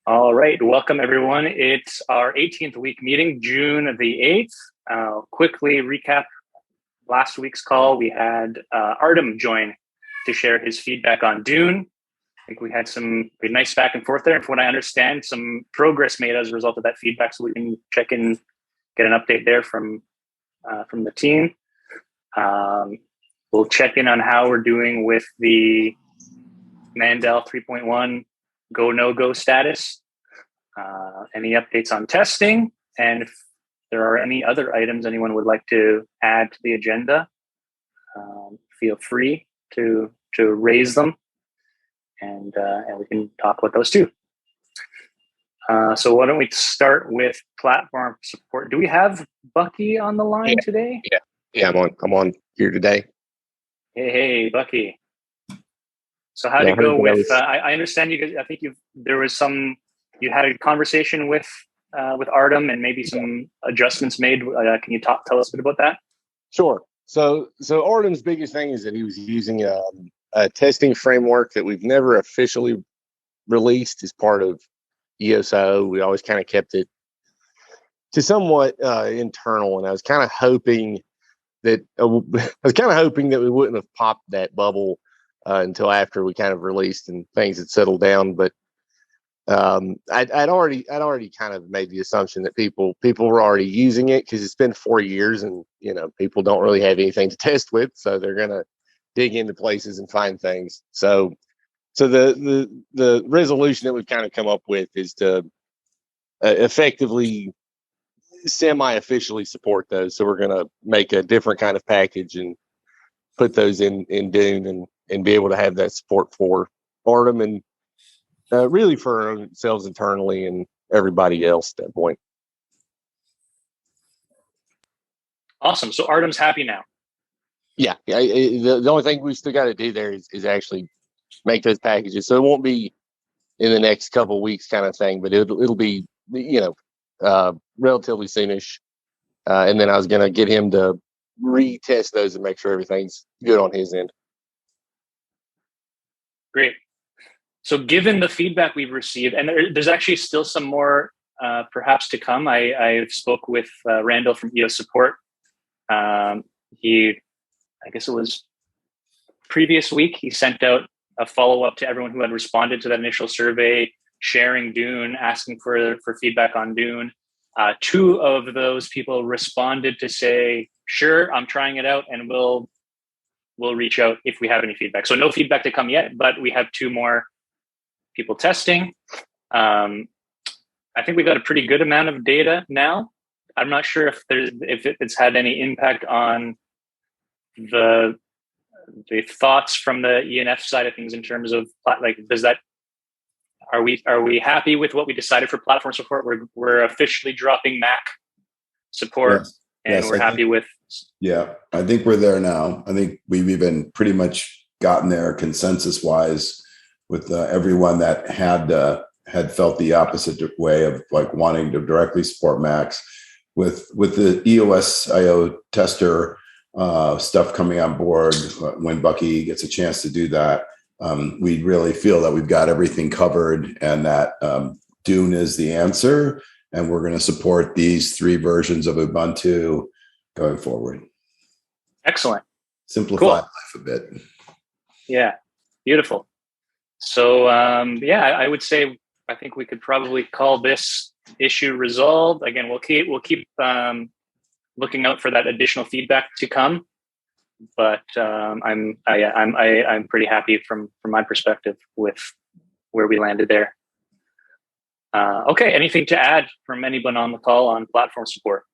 All right, welcome everyone. It's our 18th week meeting, June the 8th. Quickly recap last week's call. We had Artem join to share his feedback on DUNE. I think we had some nice back and forth there. And from what I understand, some progress made as a result of that feedback. So we can check in, get an update there from the team. We'll check in on how we're doing with the Mandel 3.1 go, no-go status, any updates on testing, and if there are any other items anyone would like to add to the agenda, feel free to raise them, and we can talk about those too. So why don't we start with platform support? Do we have Bucky on the line today? Yeah, I'm on here today. Hey, Bucky. So how did it go with? I understand you guys. I think you had a conversation with Artem and maybe some adjustments made. Can you tell us a bit about that? Sure. So Artem's biggest thing is that he was using a testing framework that we've never officially released as part of EOSIO. We always kind of kept it to somewhat internal, and I was kind of hoping that we wouldn't have popped that bubble until after we kind of released and things had settled down. But I'd already kind of made the assumption that people were already using it because it's been 4 years, and people don't really have anything to test with, so they're gonna dig into places and find things. So the resolution that we've kind of come up with is to effectively semi-officially support those. So we're gonna make a different kind of package and put those in DUNE and be able to have that support for Artem and really for ourselves internally and everybody else at that point. Awesome. So Artem's happy now. Yeah. The only thing we still got to do there is actually make those packages. So it won't be in the next couple of weeks kind of thing, but it'll be, relatively soonish. And then I was going to get him to retest those and make sure everything's good on his end. Great. So given the feedback we've received, and there's actually still some more perhaps to come. I spoke with Randall from EOS support. I guess it was previous week, he sent out a follow-up to everyone who had responded to that initial survey, sharing DUNE, asking for feedback on DUNE. 2 of those people responded to say, sure, I'm trying it out, and we'll reach out if we have any feedback. So no feedback to come yet, but we have 2 more people testing. I think we got a pretty good amount of data now. I'm not sure if it's had any impact on the thoughts from the ENF side of things in terms of are we happy with what we decided for platform support? We're officially dropping Mac support. Yes. And we're happy with. Yeah, I think we're there now. I think we've even pretty much gotten there consensus wise with everyone that had felt the opposite way of like wanting to directly support Macs. With the EOSIO tester stuff coming on board, when Bucky gets a chance to do that, we really feel that we've got everything covered and that DUNE is the answer. And we're going to support these 3 versions of Ubuntu going forward. Excellent. Simplify life a bit. Yeah, beautiful. So, I would say I think we could probably call this issue resolved. Again, we'll keep looking out for that additional feedback to come. But I'm pretty happy from my perspective with where we landed there. Okay, anything to add from anyone on the call on platform support?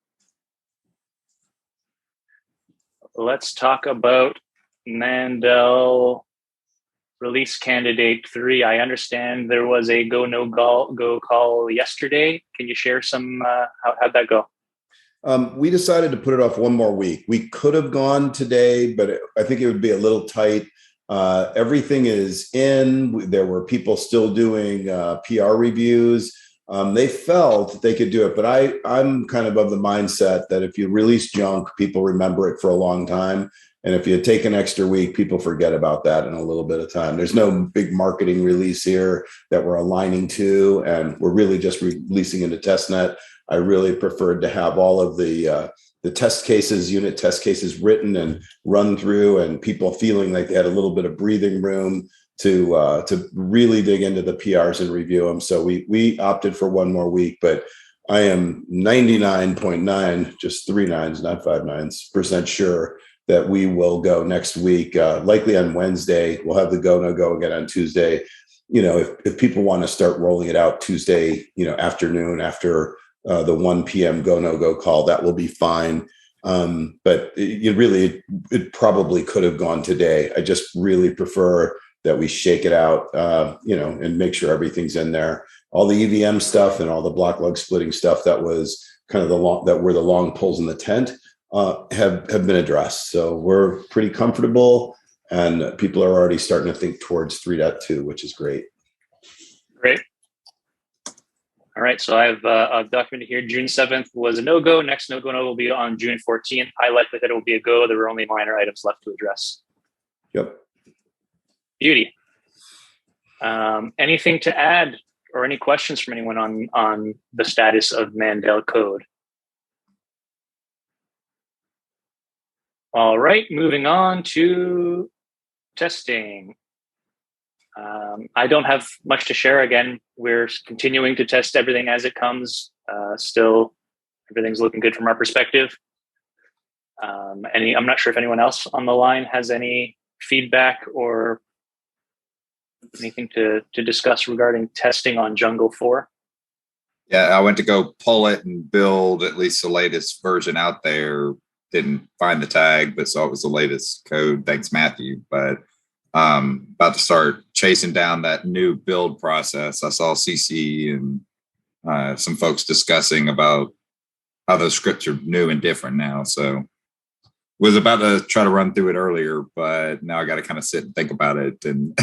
Let's talk about Mandel release candidate 3. I understand there was a go call yesterday. Can you share some, how'd that go? We decided to put it off 1 more week. We could have gone today, but I think it would be a little tight. Everything is in. There were people still doing PR reviews. They felt they could do it, but I'm kind of the mindset that if you release junk, people remember it for a long time. And if you take an extra week, people forget about that in a little bit of time. There's no big marketing release here that we're aligning to, and we're really just releasing into testnet. I really preferred to have all of the test cases, unit test cases written and run through, and people feeling like they had a little bit of breathing room to really dig into the PRs and review them. So we opted for one more week, but I am 99.9, just 3 nines, not 5 9% sure that we will go next week, likely on Wednesday. We'll have the go, no go again on Tuesday. If people want to start rolling it out Tuesday, afternoon after the 1 p.m. go, no go call, that will be fine. But it probably could have gone today. I just really prefer that we shake it out, and make sure everything's in there. All the EVM stuff and all the block log splitting stuff that was kind of the long pulls in the tent have been addressed. So we're pretty comfortable, and people are already starting to think towards 3.2, which is great. Great. All right. So I've documented here June 7th was a no-go. Next no-go will be on June 14th. High likelihood it will be a go. There were only minor items left to address. Yep. Beauty. Anything to add or any questions from anyone on the status of Mandel code? All right, moving on to testing. I don't have much to share. Again, we're continuing to test everything as it comes. Still, everything's looking good from our perspective. I'm not sure if anyone else on the line has any feedback or anything to discuss regarding testing on Jungle 4. Yeah, I went to go pull it and build at least the latest version out there. Didn't find the tag, but saw it was the latest code. Thanks, Matthew. But about to start chasing down that new build process. I saw CC and some folks discussing about how those scripts are new and different now. So was about to try to run through it earlier, but now I got to kind of sit and think about it and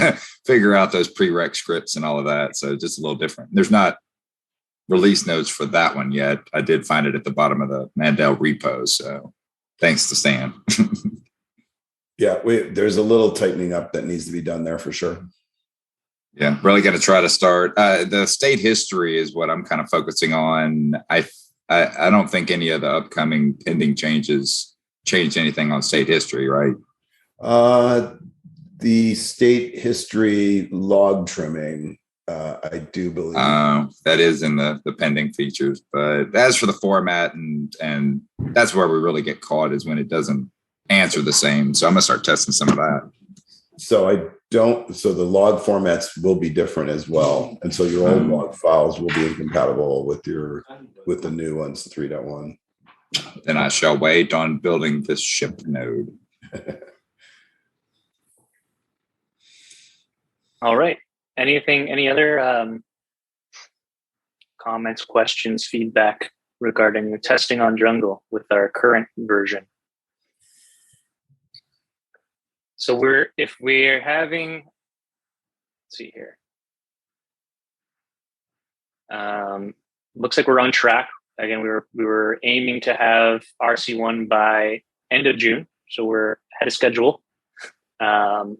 figure out those prereq scripts and all of that. So just a little different. There's not release notes for that one yet. I did find it at the bottom of the Mandel repo. So thanks to Stan. Yeah, there's a little tightening up that needs to be done there for sure. Yeah, really got to try to start. The state history is what I'm kind of focusing on. I don't think any of the upcoming pending changes changed anything on state history, right? The state history log trimming, I do believe. That is in the pending features. But as for the format, and that's where we really get caught, is when it doesn't answer the same. So I'm going to start testing some of that. So the log formats will be different as well. And so your old log files will be incompatible with the new ones, the 3.1. Then I shall wait on building this ship node. All right. Any other comments, questions, feedback regarding the testing on Jungle with our current version? So let's see here. Looks like we're on track. Again, we were aiming to have RC1 by end of June, so we're ahead of schedule. I'm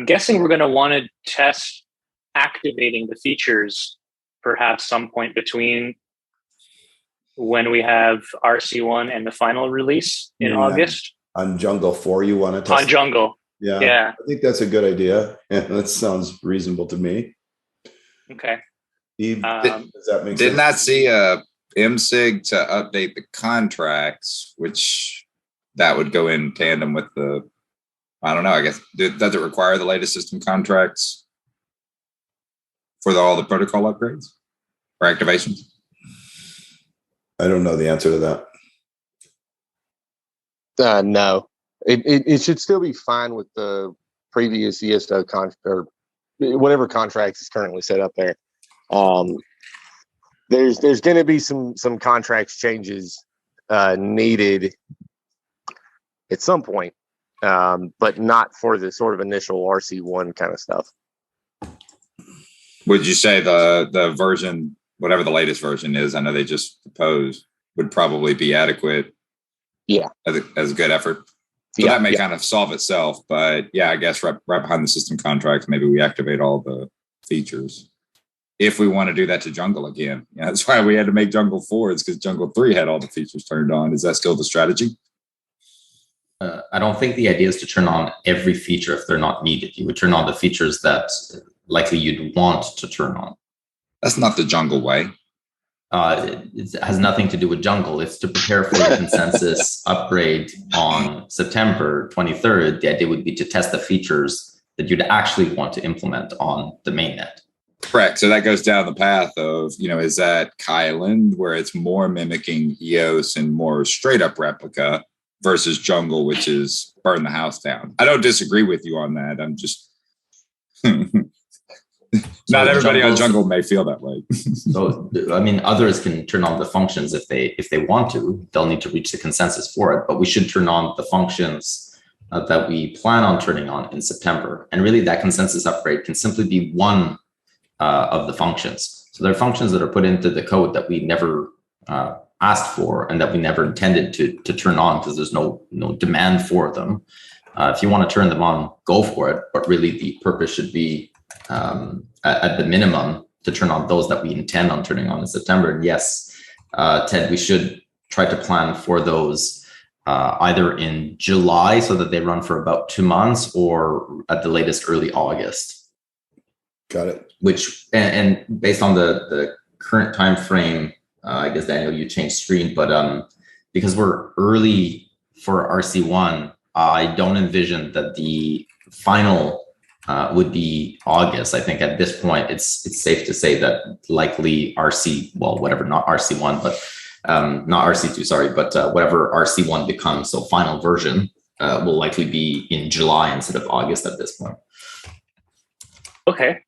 guessing we're going to want to test activating the features perhaps some point between when we have RC1 and the final release in August. On Jungle 4, you want to test? On Jungle. Yeah. I think that's a good idea. Yeah, that sounds reasonable to me. Okay. Yves, does that make sense? Did not see a MSIG to update the contracts, which that would go in tandem with the, I don't know, I guess, does it require the latest system contracts for all the protocol upgrades or activations? I don't know the answer to that. No, it should still be fine with the previous ESO or whatever contracts is currently set up there. There's going to be some contracts changes needed at some point, but not for the sort of initial RC1 kind of stuff. Would you say the version, whatever the latest version is, I know they just proposed, would probably be adequate Yeah. As a good effort. So that may kind of solve itself, but yeah, I guess right behind the system contracts, maybe we activate all the features. If we want to do that to Jungle again. Yeah, that's why we had to make Jungle 4. It's because Jungle 3 had all the features turned on. Is that still the strategy? I don't think the idea is to turn on every feature if they're not needed. You would turn on the features that likely you'd want to turn on. That's not the Jungle way. It has nothing to do with Jungle. It's to prepare for the consensus upgrade on September 23rd. The idea would be to test the features that you'd actually want to implement on the mainnet. Correct. So that goes down the path of, is that Kyland, where it's more mimicking EOS and more straight up replica, versus Jungle, which is burn the house down. I don't disagree with you on that. I'm just not everybody on Jungle may feel that way. So, I mean, others can turn on the functions if they want to. They'll need to reach the consensus for it, but we should turn on the functions that we plan on turning on in September. And really, that consensus upgrade can simply be one of the functions. So there are functions that are put into the code that we never asked for and that we never intended to turn on because there's no demand for them. If you want to turn them on, go for it. But really, the purpose should be at the minimum to turn on those that we intend on turning on in September. And yes, Ted, we should try to plan for those either in July so that they run for about 2 months, or at the latest early August. Got it. Which and based on the current time frame, I guess Daniel, you changed screen, but because we're early for RC1, I don't envision that the final would be August. I think at this point, it's safe to say that likely not RC1, but not RC2, sorry, but whatever RC1 becomes, so final version will likely be in July instead of August at this point. Okay.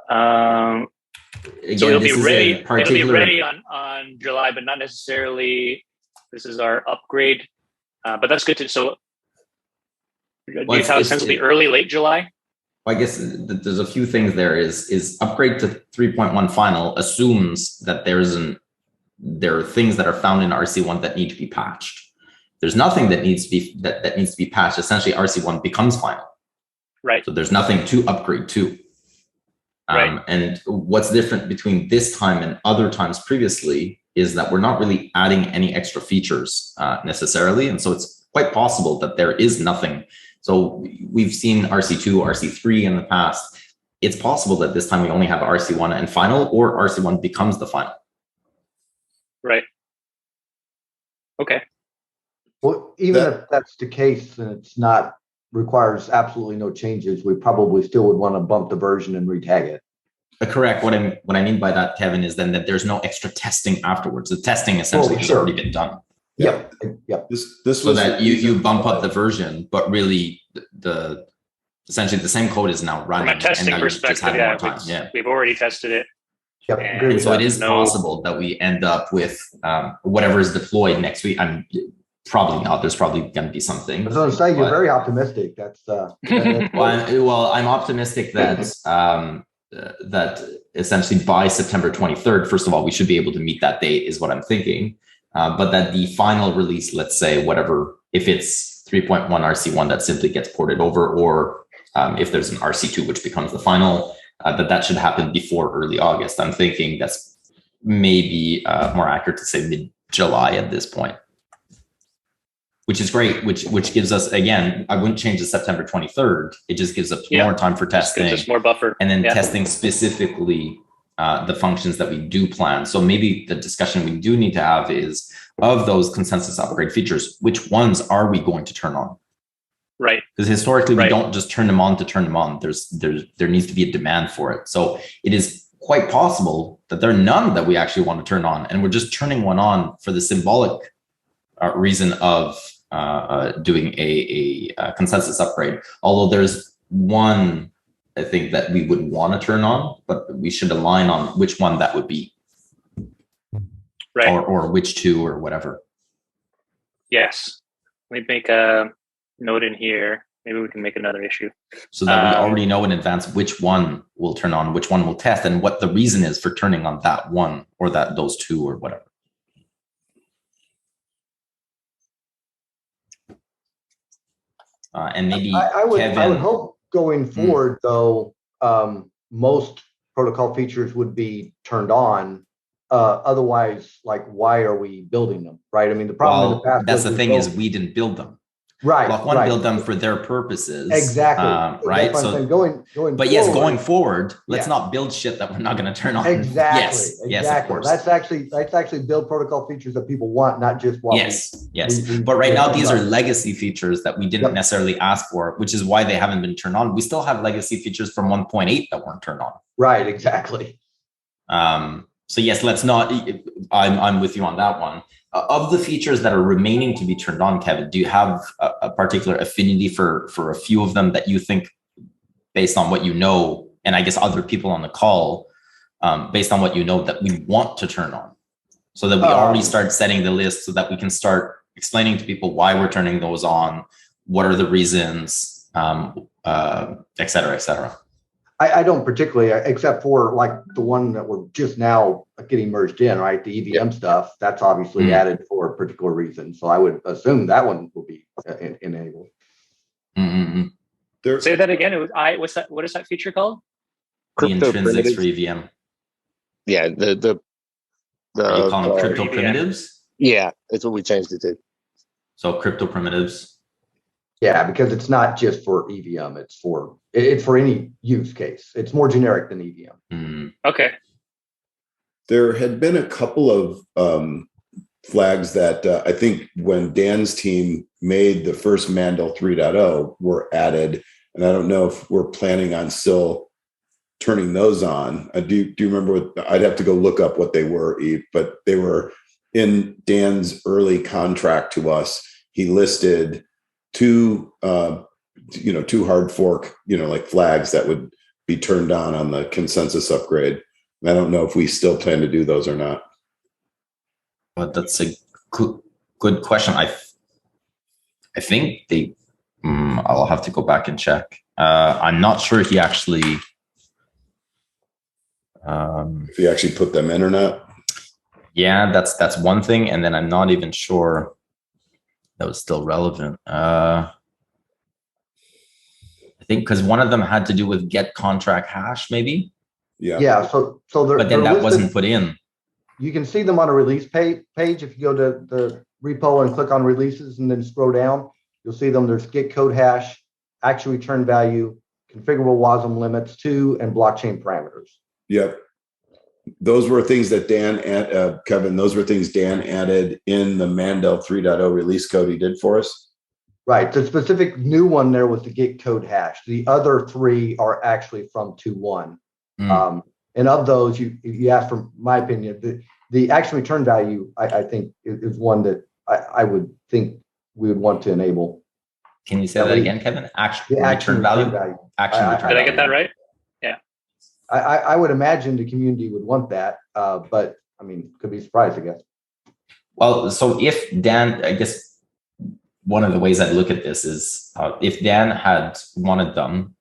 Again, so it'll be ready. It'll be ready on July, but not necessarily. This is our upgrade, but that's good to. So, do you have a sense of the early, late July? I guess there's a few things there. Is upgrade to 3.1 final assumes that there are things that are found in RC1 that need to be patched. There's nothing that needs to be that needs to be patched. Essentially, RC1 becomes final. Right. So there's nothing to upgrade to. Right. And what's different between this time and other times previously is that we're not really adding any extra features necessarily. And so it's quite possible that there is nothing. So we've seen RC2, RC3 in the past. It's possible that this time we only have RC1 and final, or RC1 becomes the final. Right. Okay. Well, even if that's the case and it's not requires absolutely no changes, we probably still would want to bump the version and retag it. Correct. What I mean by that, Kevin, is then that there's no extra testing afterwards. The testing essentially has already been done. Yeah. This was so that you bump up the version, but really the essentially the same code is now running. From a testing perspective, we've already tested it. Yep. And so it is possible that we end up with whatever is deployed next week. I'm probably not. There's probably going to be something. I was going to say, you're very optimistic. That's I'm optimistic that that essentially by September 23rd, first of all, we should be able to meet that date is what I'm thinking. But that the final release, let's say, whatever, if it's 3.1 RC1 that simply gets ported over, or if there's an RC2 which becomes the final, that should happen before early August. I'm thinking that's maybe more accurate to say mid-July at this point, which is great, which gives us, again, I wouldn't change the September 23rd. It just gives us more time for testing. Just more buffer. And then testing specifically the functions that we do plan. So maybe the discussion we do need to have is, of those consensus upgrade features, which ones are we going to turn on? Right. Because historically, we don't just turn them on to turn them on. There needs to be a demand for it. So it is quite possible that there are none that we actually want to turn on, and we're just turning one on for the symbolic reason of doing a consensus upgrade. Although there's one, I think, that we would want to turn on, but we should align on which one that would be. Right. Or which two or whatever. Yes. Let me make a note in here. Maybe we can make another issue. So that we already know in advance which one will turn on, which one will test, and what the reason is for turning on that one or those two or whatever. And maybe I would Kevin. hope going forward, though, most protocol features would be turned on. Otherwise, like, why are we building them, right? I mean, the problem in the past that's was the thing is we didn't build them. Right. Block one build them for their purposes. Exactly. Right. That's so going but yes, going forward, let's not build shit that we're not going to turn on. Exactly. Yes, of course. That's actually build protocol features that people want, not just what yes. But right now, these are legacy features that we didn't necessarily ask for, which is why they haven't been turned on. We still have legacy features from 1.8 that weren't turned on. Right. Exactly. So yes, let's not. I'm with you on that one. Of the features that are remaining to be turned on, Kevin, do you have a particular affinity for a few of them that you think, based on what you know, and I guess other people on the call, based on what you know, that we want to turn on, so that we already start setting the list, so that we can start explaining to people why we're turning those on, what are the reasons, et cetera, et cetera. I don't particularly, except for like the one that we're just now getting merged in, right? The EVM stuff, that's obviously added for a particular reason. So I would assume that one will be enabled. Say that again. What's that? What is that feature called? The intrinsics for EVM. Yeah, the you call them crypto primitives? Yeah, that's what we changed it to. So crypto primitives. Yeah, because it's not just for EVM; it's for any use case. It's more generic than EVM. Okay. There had been a couple of flags that I think when Dan's team made the first Mandel 3.0 were added, and I don't know if we're planning on still turning those on. Do you remember what? I'd have to go look up what they were, Yves, but they were in Dan's early contract to us. He listed two hard fork, like flags that would be turned on the consensus upgrade. I don't know if we still plan to do those or not. But that's a good question. I think they. I'll have to go back and check. I'm not sure he actually. If he actually put them in or not. Yeah, that's one thing, and then I'm not even sure that was still relevant. I think because one of them had to do with get contract hash, maybe. Yeah. So they're, but then that wasn't put in. You can see them on a release page. If you go to the repo and click on releases and then scroll down, you'll see them. There's get code hash, actual return value, configurable WASM limits, and blockchain parameters. Yep. Those were things that Kevin, those were things Dan added in the Mandel 3.0 release code he did for us. Right. The specific new one there was the get code hash. The other three are actually from 2.1. And of those, you asked for my opinion, the actual return value, I think, is one that I would think we would want to enable. Can you say that again, Kevin? Actual return value? Actual return value. Did I get that right? Yeah. I would imagine the community would want that, but I mean, could be surprised, I guess. Well, so if Dan, I guess one of the ways I'd look at this is if Dan had wanted them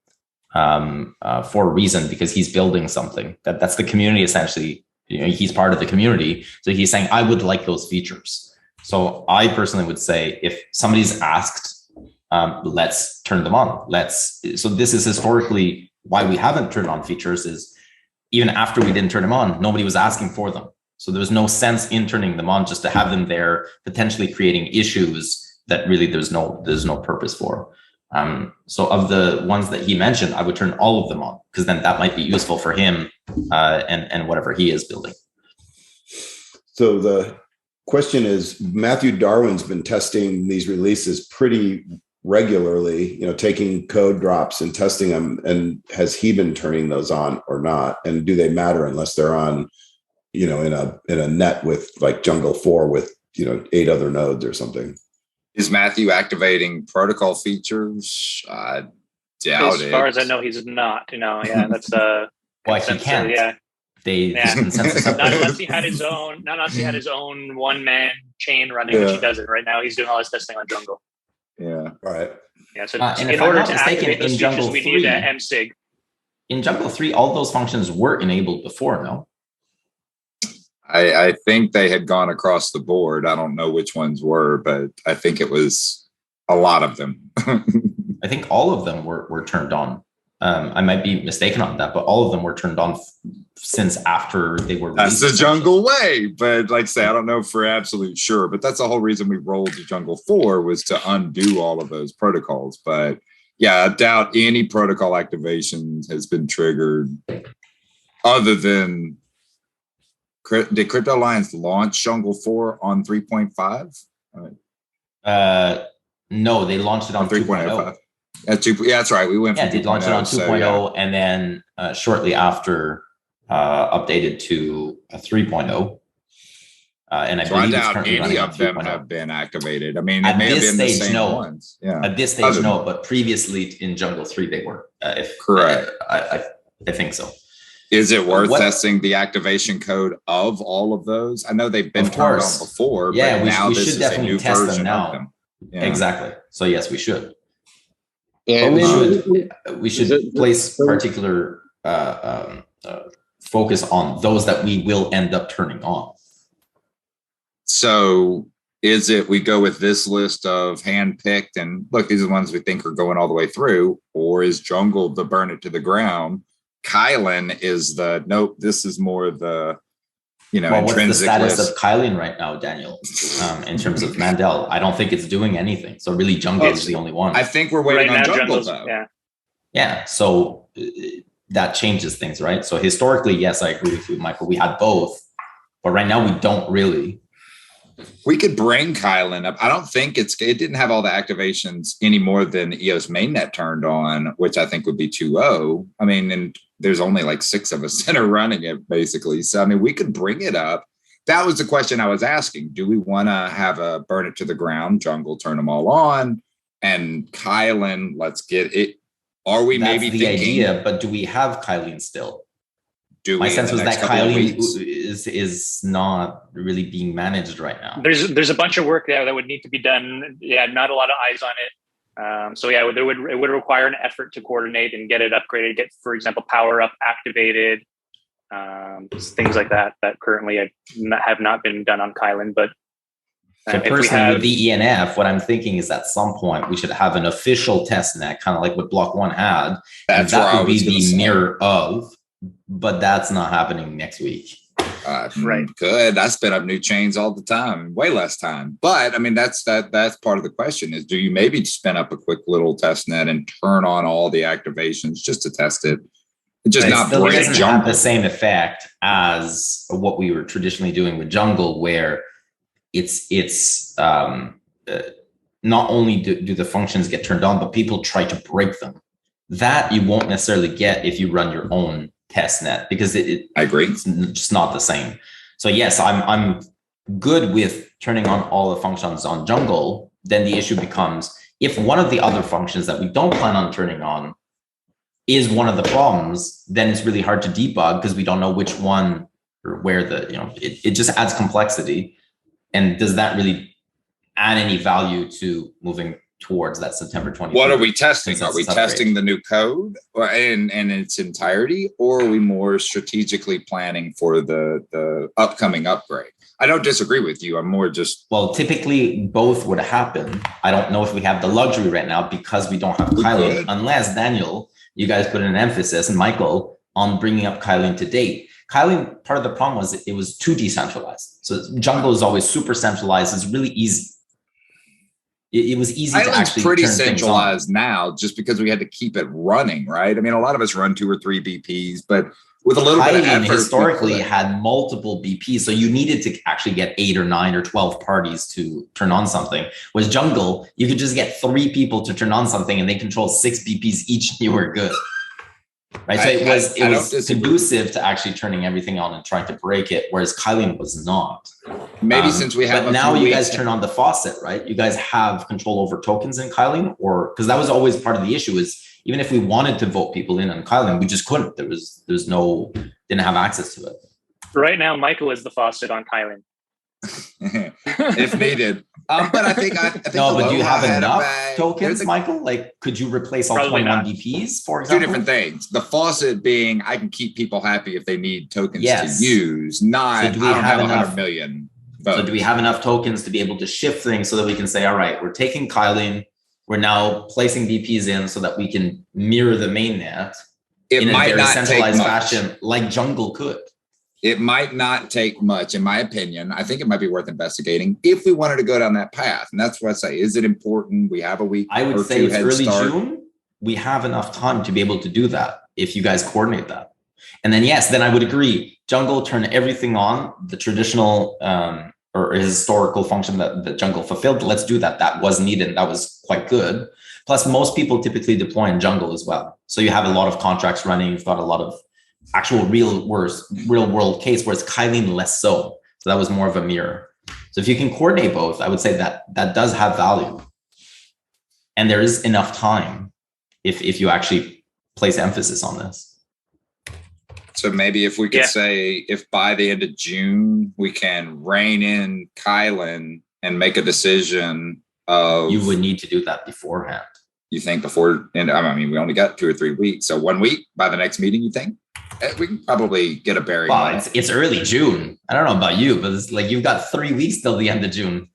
for a reason, because he's building something, that's the community essentially, he's part of the community. So he's saying, I would like those features. So I personally would say if somebody's asked, let's turn them on. So this is historically why we haven't turned on features, is even after we didn't turn them on, nobody was asking for them. So there was no sense in turning them on just to have them there, potentially creating issues that really there's no purpose for. So of the ones that he mentioned, I would turn all of them on, because then that might be useful for him and whatever he is building. So the question is, Matthew Darwin's been testing these releases pretty regularly, taking code drops and testing them. And has he been turning those on or not? And do they matter unless they're on, in a net with like Jungle 4 with, 8 other nodes or something? Is Matthew activating protocol features? I doubt it. As far as I know, he's not. Yeah, that's why he can't. Yeah. Consensus not unless he had his own one-man chain running, which he doesn't right now. He's doing all his testing on Jungle. Yeah. Right. Yeah. So in order to activate those features, we need MSIG. In Jungle 3, all those functions were enabled before, no? I think they had gone across the board. I don't know which ones were, but I think it was a lot of them. I think all of them were turned on. I might be mistaken on that, but all of them were turned on since after they were released. That's the jungle way. But like I say, I don't know for absolute sure, but that's the whole reason we rolled to jungle 4 was to undo all of those protocols. But yeah, I doubt any protocol activation has been triggered other than did Crypto Alliance launch jungle 4 on 3.5? No, they launched it on 3.0. That's right. We went from they launched it on 2.0 and then shortly after updated to 3.0. And I believe doubt any of them have been activated. I mean, it may have been the same ones. Yeah. At this stage, no, but previously in Jungle 3, they were. Correct. I think so. Is it worth testing the activation code of all of those? I know they've been turned on before, but now this is a new version of them. Yeah. Exactly. So yes, we should. And we should place particular focus on those that we will end up turning on. So is it we go with this list of hand-picked and look, these are the ones we think are going all the way through, or is jungle the burn it to the ground? Kylan is the nope, this is more the what's the status list of Kylan right now, Daniel? In terms of Mandel, I don't think it's doing anything. So really, jungle is the only one. I think we're waiting on jungle though. Yeah. So that changes things, right? So historically, yes, I agree with you, Michael. We had both, but right now we don't really. We could bring Kylan up. I don't think it didn't have all the activations any more than EOS mainnet turned on, which I think would be 2.0. I mean, and there's only like 6 of us that are running it basically. So, I mean, we could bring it up. That was the question I was asking. Do we want to have a burn it to the ground jungle, turn them all on, and Kylan, let's get it. Are we maybe the thinking, idea, but do we have Kylan still? My sense was that Kylan is not really being managed right now. There's a bunch of work there that would need to be done. Yeah, not a lot of eyes on it. So yeah, it would require an effort to coordinate and get it upgraded. Get, for example, power up activated, things like that currently have not been done on Kylan. But so personally, with the ENF, what I'm thinking is at some point we should have an official test net, kind of like what Block 1 had. That's and that would be the mirror of. But that's not happening next week. Right. Good. I spin up new chains all the time, way less time. But I mean, that's part of the question is, do you maybe spin up a quick little test net and turn on all the activations just to test it? Just not break it doesn't have the same effect as what we were traditionally doing with jungle, where it's not only do the functions get turned on, but people try to break them. That you won't necessarily get if you run your own test net, because I agree. It's just not the same. So yes, I'm good with turning on all the functions on jungle. Then the issue becomes if one of the other functions that we don't plan on turning on is one of the problems, then it's really hard to debug because we don't know which one or where it just adds complexity. And does that really add any value to moving towards that September 20th? What are we testing? Are we testing the new code in its entirety, or are we more strategically planning for the upcoming upgrade? I don't disagree with you. I'm more just... Well, typically both would happen. I don't know if we have the luxury right now because we don't have Kylan, unless, Daniel, you guys put an emphasis, and Michael, on bringing up Kylan to date. Kylan, part of the problem was it was too decentralized. So jungle is always super centralized. It's really easy. It was easy to actually pretty centralized now just because we had to keep it running, right? I mean, a lot of us run 2 or 3 BPs, but with a little bit of effort. Historically had multiple BPs, so you needed to actually get 8 or 9 or 12 parties to turn on something. With jungle, you could just get 3 people to turn on something and they control 6 BPs each and you were good. Right. So it was conducive to actually turning everything on and trying to break it, whereas Kylan was not. Maybe since we have, but now you guys turn on the faucet, right? You guys have control over tokens in Kylan, or because that was always part of the issue is even if we wanted to vote people in on Kylan, we just couldn't. Didn't have access to it. Right now, Michael is the faucet on Kylan. If needed. But I think no, but do you have enough tokens, Michael? Like, could you replace all 21 BPs, for example? 2 different things. The faucet being I can keep people happy if they need tokens to use, not I don't have 100 million votes. So do we have enough tokens to be able to shift things so that we can say, all right, we're taking Kylan, We're now placing VPs in so that we can mirror the mainnet It in a might very not take centralized much. fashion, like Jungle could. It might not take much, in my opinion. I think it might be worth investigating if we wanted to go down that path. And that's what I say. Is it important? We have a week. I would or say two it's head early start. June. We have enough time to be able to do that if you guys coordinate that. And then, yes, then I would agree. Jungle, turn everything on, the traditional or historical function that Jungle fulfilled. Let's do that. That was needed. That was quite good. Plus, most people typically deploy in Jungle as well. So you have a lot of contracts running. You've got a lot of actual real world case, whereas Kylene less so. So that was more of a mirror. So if you can coordinate both, I would say that that does have value. And there is enough time if you actually place emphasis on this. So maybe if we could say, if by the end of June, we can rein in Kylene and make a decision of... You would need to do that beforehand. You think before, and I mean, we only got 2 or 3 weeks. So 1 week by the next meeting, you think? We can probably get a bearing. Well, it's early June. I don't know about you, but it's like you've got 3 weeks till the end of June.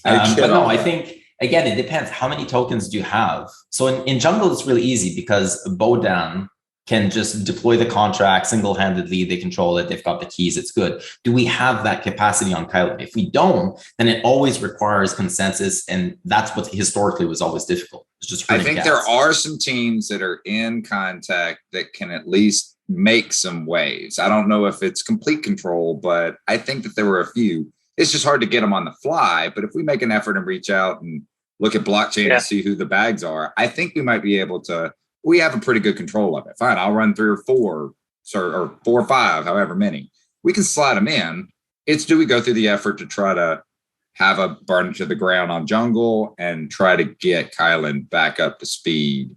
But no, I think, again, it depends. How many tokens do you have? So in Jungle, it's really easy because Bodan can just deploy the contract single-handedly. They control it. They've got the keys. It's good. Do we have that capacity on Kylene? If we don't, then it always requires consensus. And that's what historically was always difficult. It's just I think there are some teams that are in contact that can at least make some waves. I don't know if it's complete control, but I think that there were a few. It's just hard to get them on the fly. But if we make an effort and reach out and look at blockchain to see who the bags are, I think we might be able to. We have a pretty good control of it. Fine, I'll run 3 or 4, or 4 or 5, however many. We can slide them in. It's, do we go through the effort to try to have a burn to the ground on Jungle and try to get Kylene back up to speed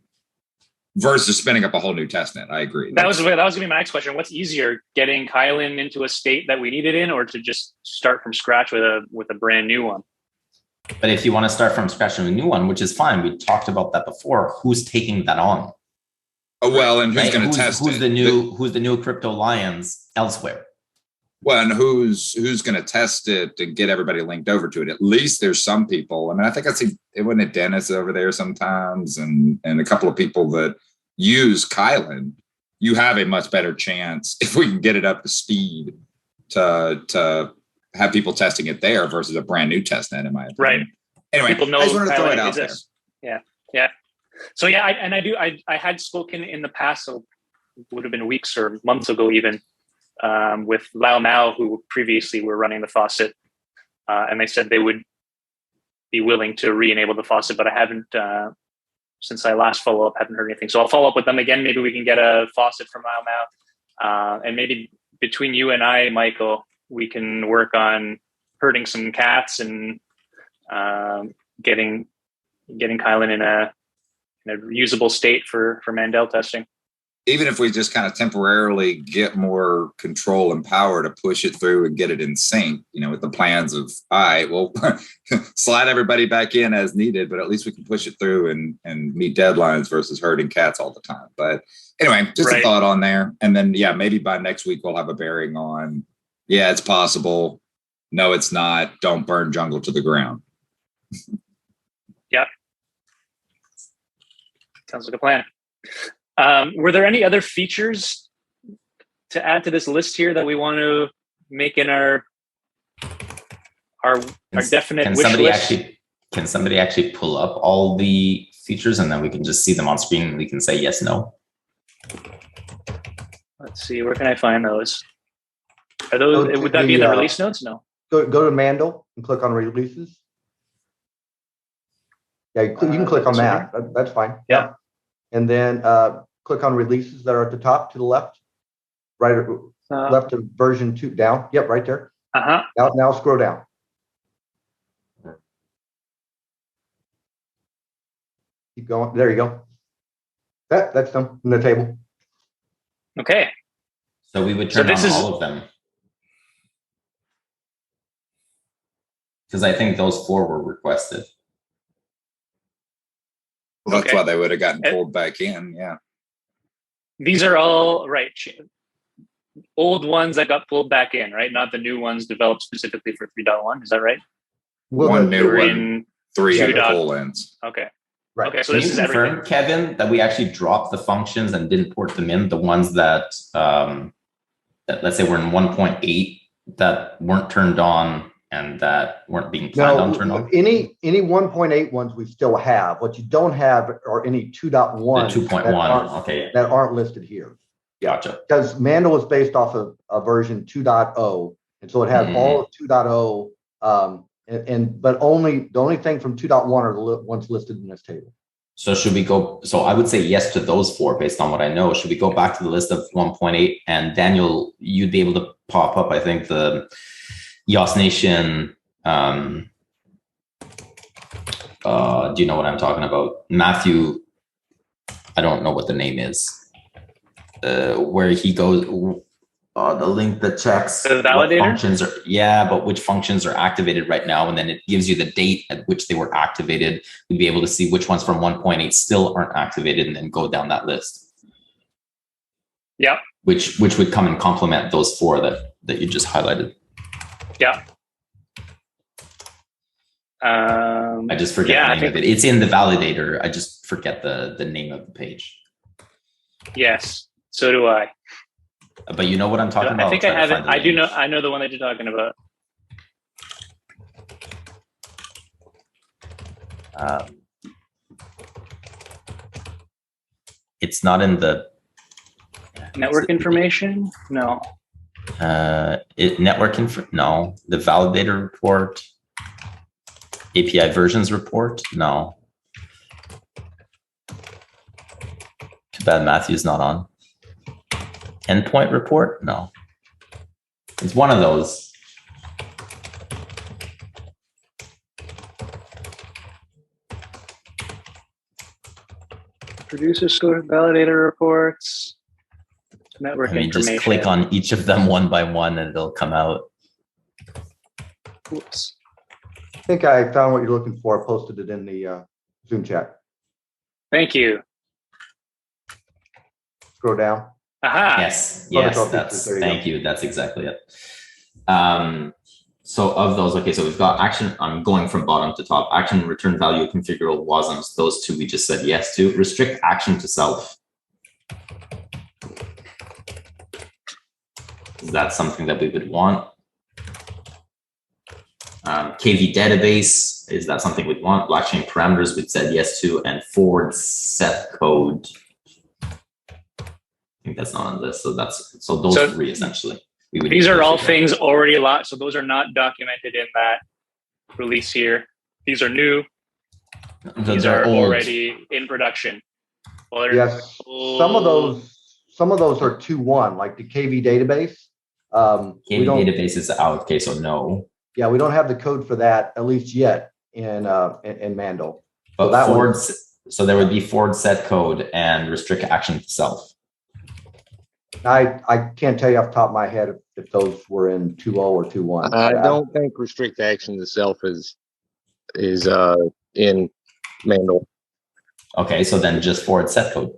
versus spinning up a whole new testnet? I agree. That was going to be my next question. What's easier, getting Kylene into a state that we need it in, or to just start from scratch with a brand new one? But if you want to start from scratch with a new one, which is fine, we talked about that before. Who's taking that on? Oh, well, and who's going to test who's it? Who's the new crypto lions elsewhere? Well, and who's going to test it and get everybody linked over to it? At least there's some people. I mean, I think I see it wasn't it Dennis over there sometimes, and a couple of people that use Kylene. You have a much better chance if we can get it up to speed to have people testing it there versus a brand new testnet, in my opinion. Right. Anyway, people know I just wanted to throw it out there. Yeah. So I had spoken in the past, so it would have been weeks or months ago even, with Lao Mao, who previously were running the faucet, and they said they would be willing to re-enable the faucet, but I haven't, since I last follow up, haven't heard anything. So I'll follow up with them again. Maybe we can get a faucet from Lao Mao, and maybe between you and I, Michael, we can work on herding some cats and getting Kylene in a usable state for Mandel testing. Even if we just kind of temporarily get more control and power to push it through and get it in sync, with the plans of, all right, well, slide everybody back in as needed, but at least we can push it through and meet deadlines versus herding cats all the time. But anyway, just a thought on there. And then, maybe by next week we'll have a bearing on, it's possible. No, it's not. Don't burn Jungle to the ground. Yep. Sounds like a plan. Were there any other features to add to this list here that we want to make in our definite wish list? Can somebody actually pull up all the features and then we can just see them on screen and we can say yes, no? Let's see. Where can I find those? Are those? Would that be in the release notes? No. Go to Mandel and click on releases. Yeah, you can click on that. That's fine. Yeah. And then click on releases that are at the top to the left, right, left of version 2 down. Yep, right there. Now scroll down. Keep going. There you go. That's them in the table. Okay. So we would turn on all of them. Because I think those 4 were requested. That's why they would have gotten pulled back in. Yeah. These are all old ones that got pulled back in, right? Not the new ones developed specifically for 3.1. Is that right? Well, one new one 3 Two dot- colons. Okay. Right. Okay. So Can this you is confirm, everything. Kevin, that we actually dropped the functions and didn't port them in? The ones that, that let's say we're in 1.8 that weren't turned on and that weren't being planned on turned on? Any 1.8 ones we still have. What you don't have are any 2.1 The 2.1, okay. that aren't listed here. Gotcha. Because Mandel is based off of a version 2.0, and so it has all of 2.0, but the only thing from 2.1 are the ones listed in this table. So should we go, so I would say yes to those 4 based on what I know. Should we go back to the list of 1.8? And Daniel, you'd be able to pop up, I think, the EOS Nation, do you know what I'm talking about? Matthew, I don't know what the name is. Where he goes, the link that checks The validator? what functions are, yeah, but which functions are activated right now, and then it gives you the date at which they were activated. We'd be able to see which ones from 1.8 still aren't activated, and then go down that list. Yeah. Which would come and complement those 4 that you just highlighted. Yeah. I just forget the name of it. It's in the validator. I just forget the name of the page. Yes. So do I. But you know what I'm talking about? I think I have it. I do know. I know the one that you're talking about. It's not in the Network information? No. Network info? No. The validator report? API versions report? No. Too bad Matthew's not on. Endpoint report? No. It's one of those. Producer score, validator reports, network information. Just click on each of them one by one and it'll come out. Oops. I think I found what you're looking for. I posted it in the Zoom chat. Thank you. Scroll down. Aha. Yes, thank you. That's exactly it. So of those, okay, so we've got action. I'm going from bottom to top. Action, return value, configurable wasms. Those 2 we just said yes to. Restrict action to self. Is that something that we would want? KV database, is that something we'd want? Blockchain parameters, we said yes to, and forward set code. I think that's not on this. So those 3 essentially. These are all things already locked. So those are not documented in that release here. These are new. These are already in production. Well, yes, some of those are 2.1, like the KV database. KV database is out. Okay, so no. Yeah, we don't have the code for that, at least yet, in Mandel. But so there would be forward set code and restrict action to self. I can't tell you off the top of my head if those were in 2.0 or 2.1. I don't think restrict action itself is in Mandel. Okay, so then just forward set code.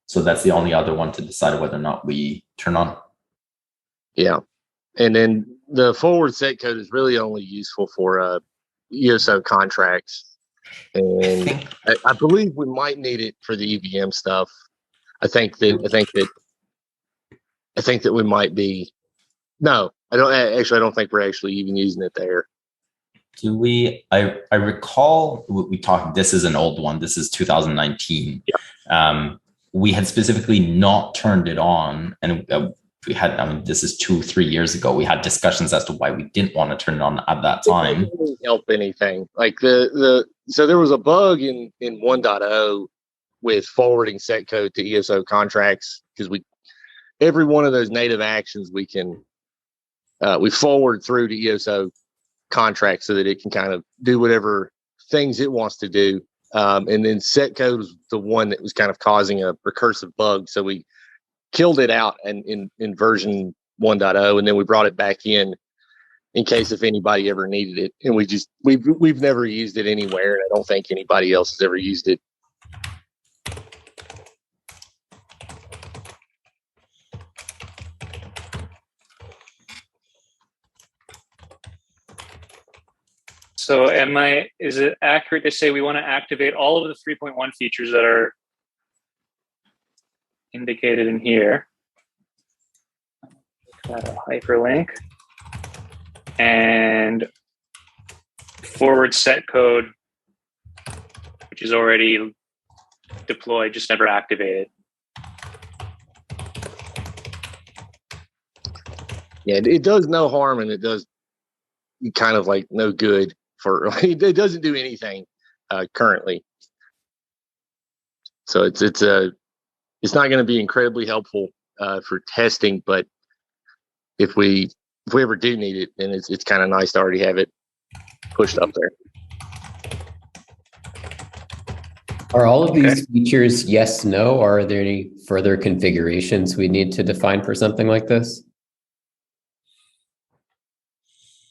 So that's the only other one to decide whether or not we turn on. Yeah, and then the forward set code is really only useful for EOSO contracts, and I believe we might need it for the EVM stuff. I think that we might be. No, I don't think we're actually even using it there. Do we? I recall we talked. This is an old one. This is 2019. Yeah. We had specifically not turned it on, and we had. I mean, this is 2-3 years ago. We had discussions as to why we didn't want to turn it on at that time. It didn't help anything. Like so there was a bug in 1.0 with forwarding set code to EOSO contracts because every one of those native actions we forward through to EOSO contracts so that it can kind of do whatever things it wants to do. And then set code was the one that was kind of causing a recursive bug. So we killed it out in version 1.0, and then we brought it back in case if anybody ever needed it. And we've never used it anywhere. And I don't think anybody else has ever used it. So is it accurate to say we want to activate all of the 3.1 features that are indicated in here? Got a hyperlink and forward set code, which is already deployed, just never activated. Yeah, it does no harm, and it does kind of like no good for. It doesn't do anything currently. So it's not going to be incredibly helpful for testing, but if we ever do need it, then it's kind of nice to already have it pushed up there. Are all of these features yes, no, or are there any further configurations we need to define for something like this?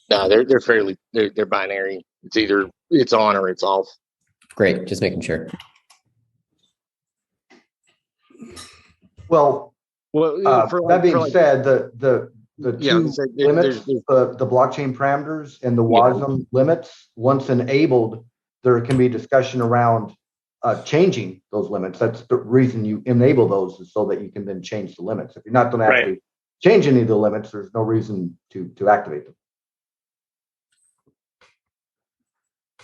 No, they're fairly they're binary. It's either it's on or it's off. Great, just making sure. Well, that being said, the two limits, the blockchain parameters and the WASM limits, once enabled, there can be discussion around changing those limits. That's the reason you enable those, is so that you can then change the limits. If you're not going to actually change any of the limits, there's no reason to activate them.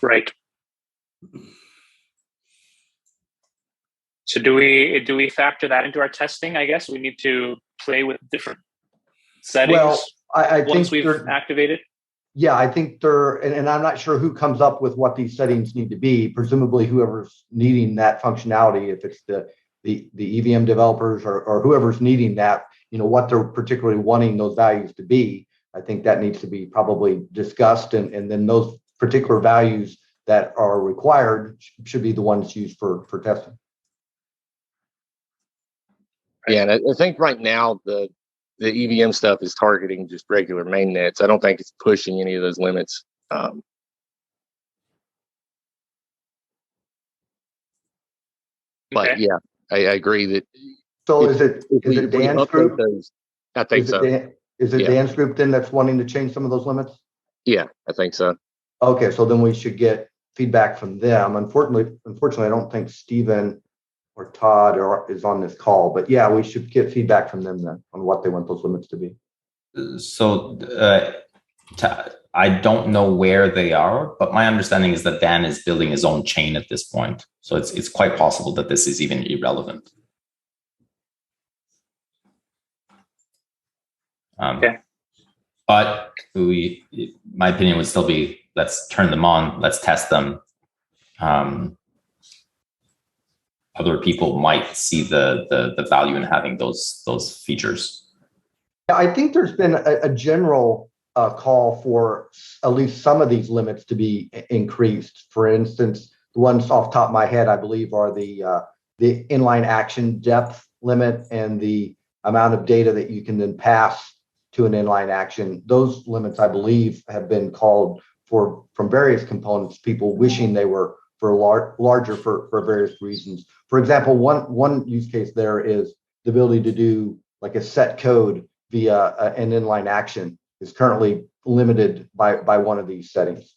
Right. So do we factor that into our testing? I guess we need to play with different settings. Well, I once think we've activated. Yeah, I think and I'm not sure who comes up with what these settings need to be. Presumably, whoever's needing that functionality, if it's the EVM developers or whoever's needing that, what they're particularly wanting those values to be. I think that needs to be probably discussed, and then those particular values that are required should be the ones used for testing. Yeah, and I think right now the EVM stuff is targeting just regular mainnets. I don't think it's pushing any of those limits. But yeah, I agree that. So is it Dan's group? I think so. Is it Dan's group then that's wanting to change some of those limits? Yeah, I think so. Okay, so then we should get feedback from them. Unfortunately, I don't think Stephen or Todd is on this call, but yeah, we should get feedback from them then on what they want those limits to be. So I don't know where they are, but my understanding is that Dan is building his own chain at this point. So it's quite possible that this is even irrelevant. But my opinion would still be, let's turn them on, let's test them. Other people might see the value in having those features. I think there's been a general call for at least some of these limits to be increased. For instance, the ones off the top of my head, I believe, are the inline action depth limit and the amount of data that you can then pass to an inline action. Those limits, I believe, have been called for from various components, people wishing they were larger for various reasons. For example, one use case there is the ability to do like a set code via an inline action is currently limited by one of these settings.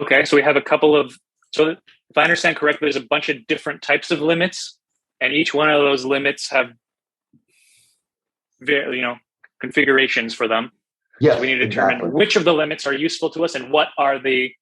Okay, so we have a couple of, so if I understand correctly, there's a bunch of different types of limits, and each one of those limits have, configurations for them. Yes, so we need to determine which of the limits are useful to us and what are the,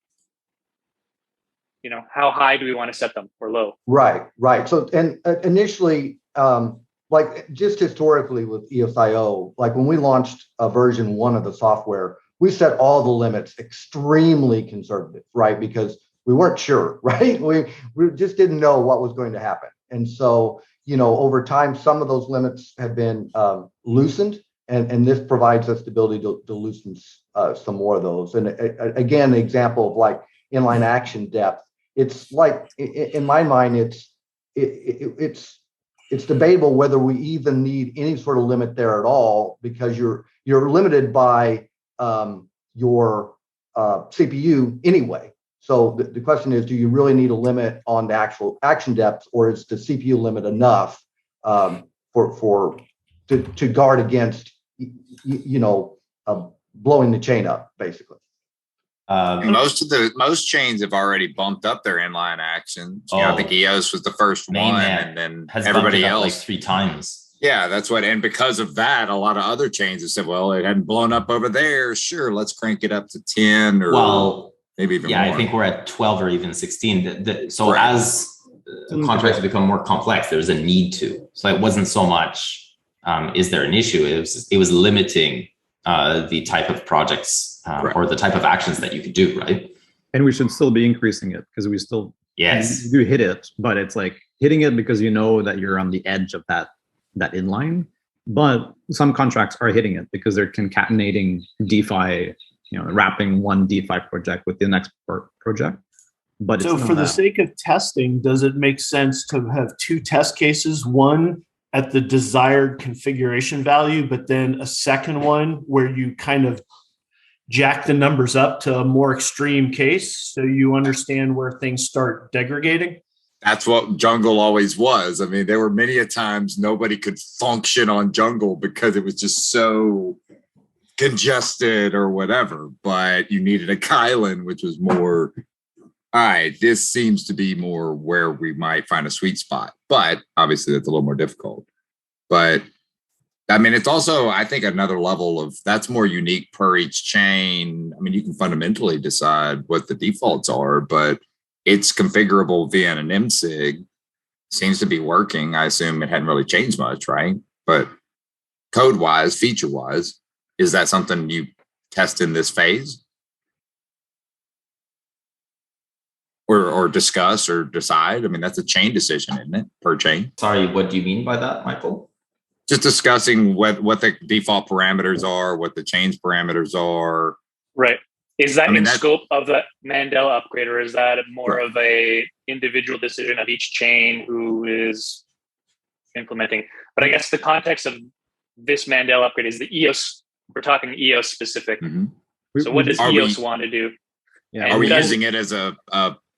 how high do we want to set them or low? Right. So, and initially, like just historically with EOSIO, like when we launched a version 1 of the software, we set all the limits extremely conservative, right? Because we weren't sure, right? We just didn't know what was going to happen. And so, over time, some of those limits have been loosened, and this provides us the ability to loosen some more of those. And again, the example of like inline action depth, it's like, in my mind, it's debatable whether we even need any sort of limit there at all, because you're limited by your CPU anyway. So the question is, do you really need a limit on the actual action depth, or is the CPU limit enough to guard against blowing the chain up, basically. Most chains have already bumped up their inline actions. I think EOS was the first one, and then everybody else like 3 times. Yeah, that's what. And because of that, a lot of other chains have said, "Well, it hadn't blown up over there. Sure, let's crank it up to 10 or maybe even more." I think we're at 12 or even 16. So as contracts become more complex, there's a need to. So it wasn't so much is there an issue? It was limiting the type of projects or the type of actions that you could do, right? And we should still be increasing it because we still you do hit it, but it's like hitting it because you know that you're on the edge of that inline. But some contracts are hitting it because they're concatenating DeFi, wrapping one DeFi project with the next project. But so for the sake of testing, does it make sense to have 2 test cases, one at the desired configuration value, but then a second one where you kind of jack the numbers up to a more extreme case so you understand where things start degrading? That's what Jungle always was. I mean, there were many a times nobody could function on Jungle because it was just so congested or whatever, but you needed a Kylan, which was more, all right, this seems to be more where we might find a sweet spot, but obviously that's a little more difficult. But I mean, it's also, I think, another level of that's more unique per each chain. I mean, you can fundamentally decide what the defaults are, but it's configurable via an MSIG. Seems to be working. I assume it hadn't really changed much, right? But code-wise, feature-wise, is that something you test in this phase? Or discuss or decide? I mean, that's a chain decision, isn't it? Per chain. Sorry, what do you mean by that, Michael? Just discussing what the default parameters are, what the change parameters are. Right. Is that in scope of the Mandel upgrade, or is that more of a individual decision of each chain who is implementing? But I guess the context of this Mandel upgrade is the EOS. We're talking EOS specific. Mm-hmm. So what does EOS want to do? Yeah. Are we using it as a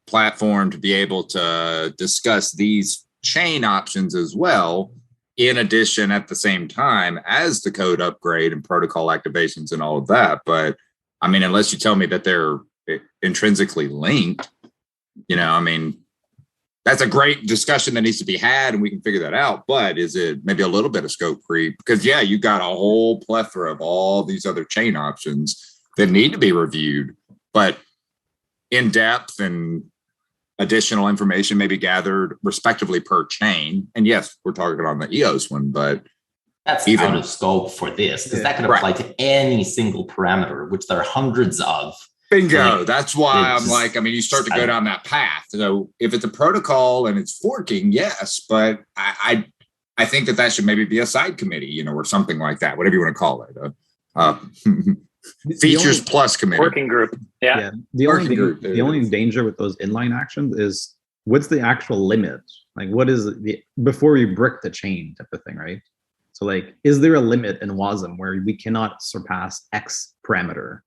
platform to be able to discuss these chain options as well, in addition at the same time as the code upgrade and protocol activations and all of that? But I mean, unless you tell me that they're intrinsically linked, I mean, that's a great discussion that needs to be had and we can figure that out. But is it maybe a little bit of scope creep? Because you got a whole plethora of all these other chain options that need to be reviewed, but in depth and additional information may be gathered respectively per chain. And yes, we're talking on the EOS one, but that's out of scope for this, because that could apply to any single parameter, which there are hundreds of. Bingo. That's why I'm like, I mean, you start to go down that path. So if it's a protocol and it's forking, yes, but I think that should maybe be a side committee, or something like that, whatever you want to call it. Features plus committee. Working group. Yeah. The only danger with those inline actions is what's the actual limit? Like, what is before we brick the chain type of thing, right? So like, is there a limit in WASM where we cannot surpass X parameter?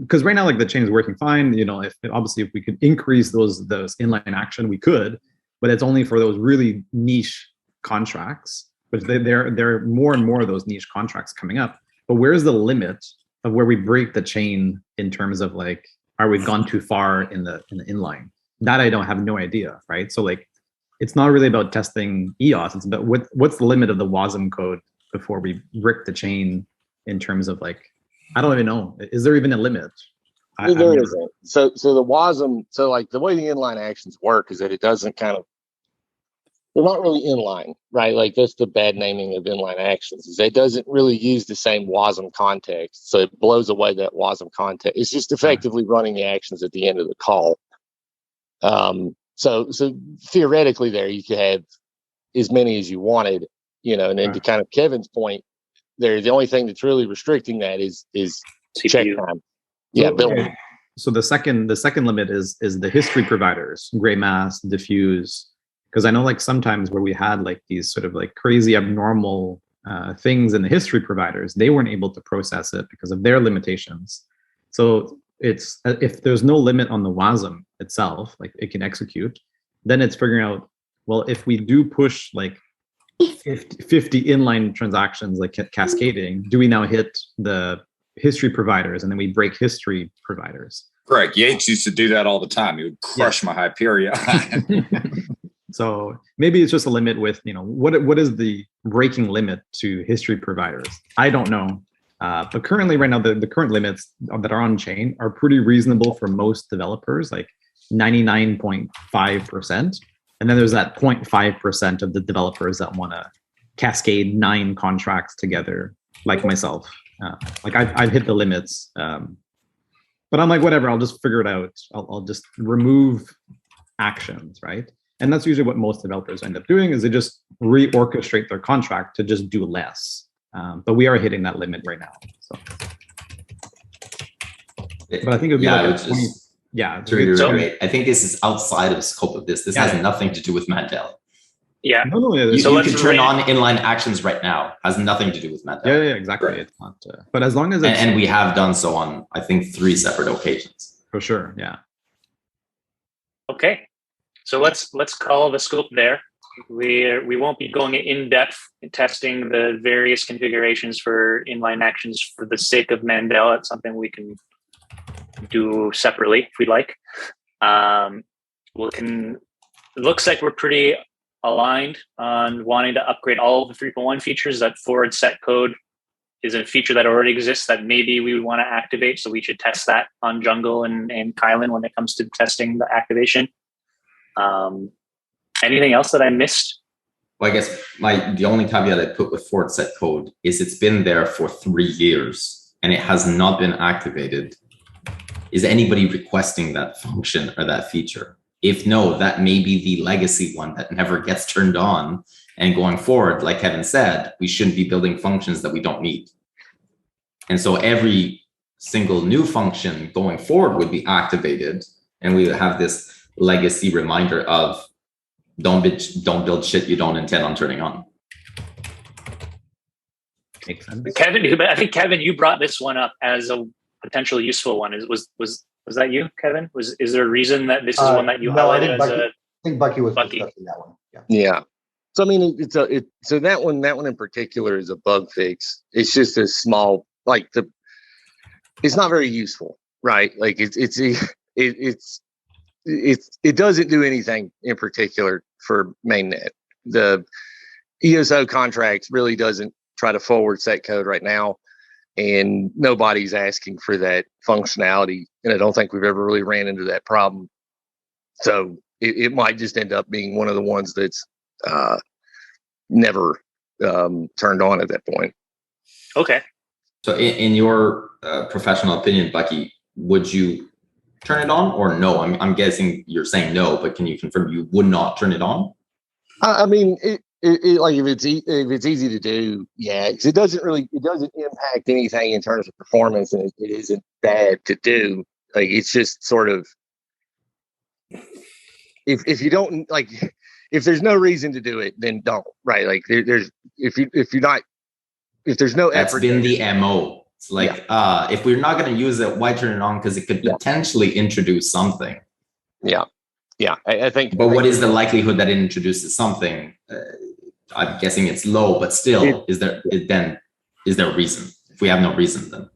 Because right now, like the chain is working fine. If we could increase those inline action, we could, but it's only for those really niche contracts. But there are more and more of those niche contracts coming up. But where's the limit of where we break the chain in terms of like, are we gone too far in the inline? That I don't have no idea, right? So like, it's not really about testing EOS. It's about what's the limit of the WASM code before we brick the chain in terms of like, I don't even know. Is there even a limit? There isn't. So the WASM, so like the way the inline actions work is that it doesn't they're not really inline, right? Like that's the bad naming of inline actions, is it doesn't really use the same WASM context. So it blows away that WASM context. It's just effectively running the actions at the end of the call. So theoretically there you could have as many as you wanted, and then to kind of Kevin's point, the only thing that's really restricting that is check time. Yeah, building. So the second limit is the history providers, gray mass, diffuse. Because I know like sometimes where we had like these sort of like crazy abnormal things in the history providers, they weren't able to process it because of their limitations. So it's if there's no limit on the WASM itself, like it can execute, then it's figuring out, well, if we do push like 50 inline transactions like cascading, do we now hit the history providers, and then we break history providers. Correct. Yates used to do that all the time. He would crush my Hyperion. So maybe it's just a limit with, what is the breaking limit to history providers? I don't know. But currently, right now, the current limits that are on chain are pretty reasonable for most developers, like 99.5%. And then there's that 0.5% of the developers that want to cascade 9 contracts together, like myself. Like I've hit the limits. But I'm like, whatever, I'll just figure it out. I'll just remove actions, right? And that's usually what most developers end up doing, is they just reorchestrate their contract to just do less. But we are hitting that limit right now. So, but I think it would be to reiterate, I think this is outside of the scope of this. This has nothing to do with Mandel. Yeah. You can turn on inline actions right now. Has nothing to do with Mandel. Yeah, exactly. Right. It's not. But as long as and we have done so on, I think, 3 separate occasions. For sure. Yeah. Okay. So let's call the scope there. We won't be going in depth testing the various configurations for inline actions for the sake of Mandel. It's something we can do separately if we'd like. It looks like we're pretty aligned on wanting to upgrade all of the 3.1 features. That forward set code is a feature that already exists that maybe we would want to activate. So we should test that on Jungle and Kylan when it comes to testing the activation. Anything else that I missed? Well, I guess the only caveat I put with forward set code is it's been there for 3 years and it has not been activated. Is anybody requesting that function or that feature? If no, that may be the legacy one that never gets turned on. And going forward, like Kevin said, we shouldn't be building functions that we don't need. And so every single new function going forward would be activated, and we would have this legacy reminder of don't build shit you don't intend on turning on. Makes sense. Kevin, I think Kevin, you brought this one up as a potential useful one. Was that you, Kevin? Is there a reason that this is one that you highlighted I think Bucky was discussing that one. Yeah. So I mean, so that one in particular is a bug fix. It's just a small, it's not very useful, right? Like it doesn't do anything in particular for mainnet. The EOSO contract really doesn't try to forward set code right now, and nobody's asking for that functionality. And I don't think we've ever really ran into that problem. So it might just end up being one of the ones that's never turned on at that point. Okay. So in your professional opinion, Bucky, would you turn it on or no? I'm guessing you're saying no, but can you confirm you would not turn it on? I mean, if it's easy to do, yeah, because it doesn't impact anything in terms of performance, and it isn't bad to do. Like, it's just sort of, if you don't if there's no reason to do it, then don't, right? Like if there's no effort. That's been the MO. It's like, if we're not going to use it, why turn it on? Because it could potentially introduce something. Yeah. I think. But what is the likelihood that it introduces something? I'm guessing it's low, but still, is there a reason? If we have no reason, then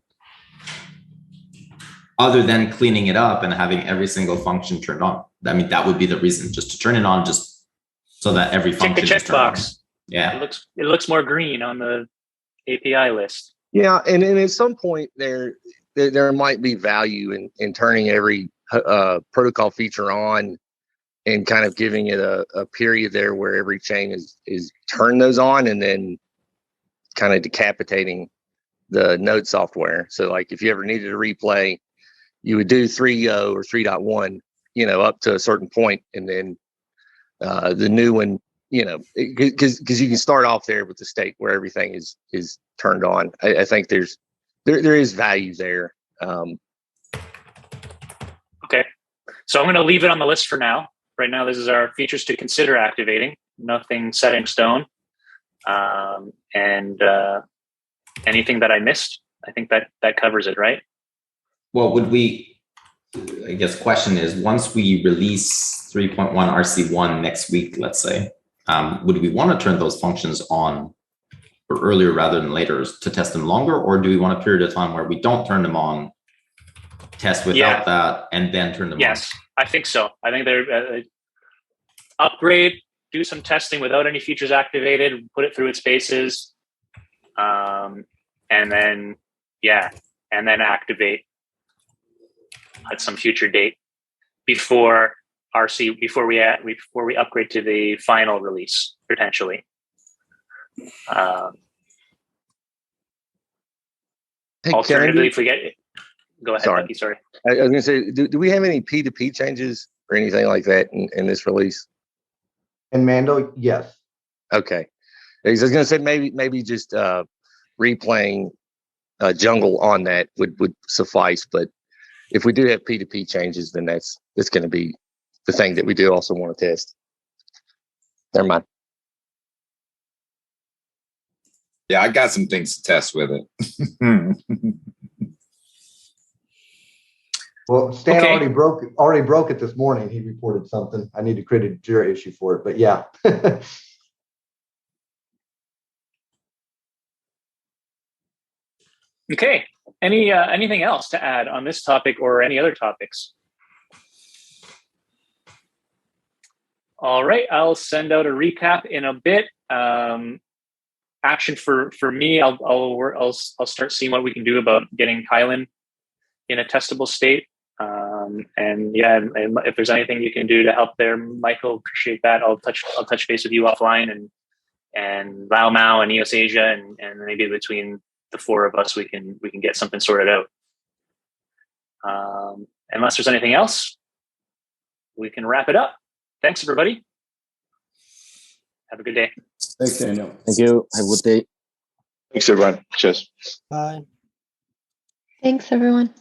other than cleaning it up and having every single function turned on, I mean, that would be the reason, just to turn it on, just so that every function. Check the checkbox. Yeah, it looks more green on the API list. Yeah, and at some point there might be value in turning every protocol feature on, and kind of giving it a period there where every chain is turn those on, and then kind of decapitating the node software. So like if you ever needed a replay, you would do 3.0 or 3.1, up to a certain point, and then the new one, because you can start off there with the state where everything is turned on. I think there is value there. Okay, so I'm going to leave it on the list for now. Right now, this is our features to consider activating. Nothing set in stone. And anything that I missed, I think that covers it, right? Well, I guess question is, once we release 3.1 RC1 next week, let's say, would we want to turn those functions on earlier rather than later to test them longer, or do we want a period of time where we don't turn them on, test without that, and then turn them on? Yes, I think so. I think they're upgrade, do some testing without any features activated, put it through its paces, and then activate at some future date before we upgrade to the final release potentially. Alternatively, if we get it, go ahead, Bucky, sorry. I was going to say, do we have any P2P changes or anything like that in this release? And Mandel, yes. Okay. I was going to say maybe just replaying Jungle on that would suffice, but if we do have P2P changes, then that's going to be the thing that we do also want to test. Never mind. Yeah, I got some things to test with it. Well, Stan already broke it this morning. He reported something. I need to create a Jira issue for it, but yeah. Okay. Anything else to add on this topic or any other topics? All right, I'll send out a recap in a bit. Action for me, I'll start seeing what we can do about getting Kylan in a testable state. And if there's anything you can do to help there, Michael, appreciate that. I'll touch base with you offline, and Lao Mao and EOS Asia, and maybe between the four of us we can get something sorted out. Unless there's anything else, we can wrap it up. Thanks, everybody. Have a good day. Thanks, Daniel. Thank you. Have a good day. Thanks, everyone. Cheers. Bye. Thanks, everyone.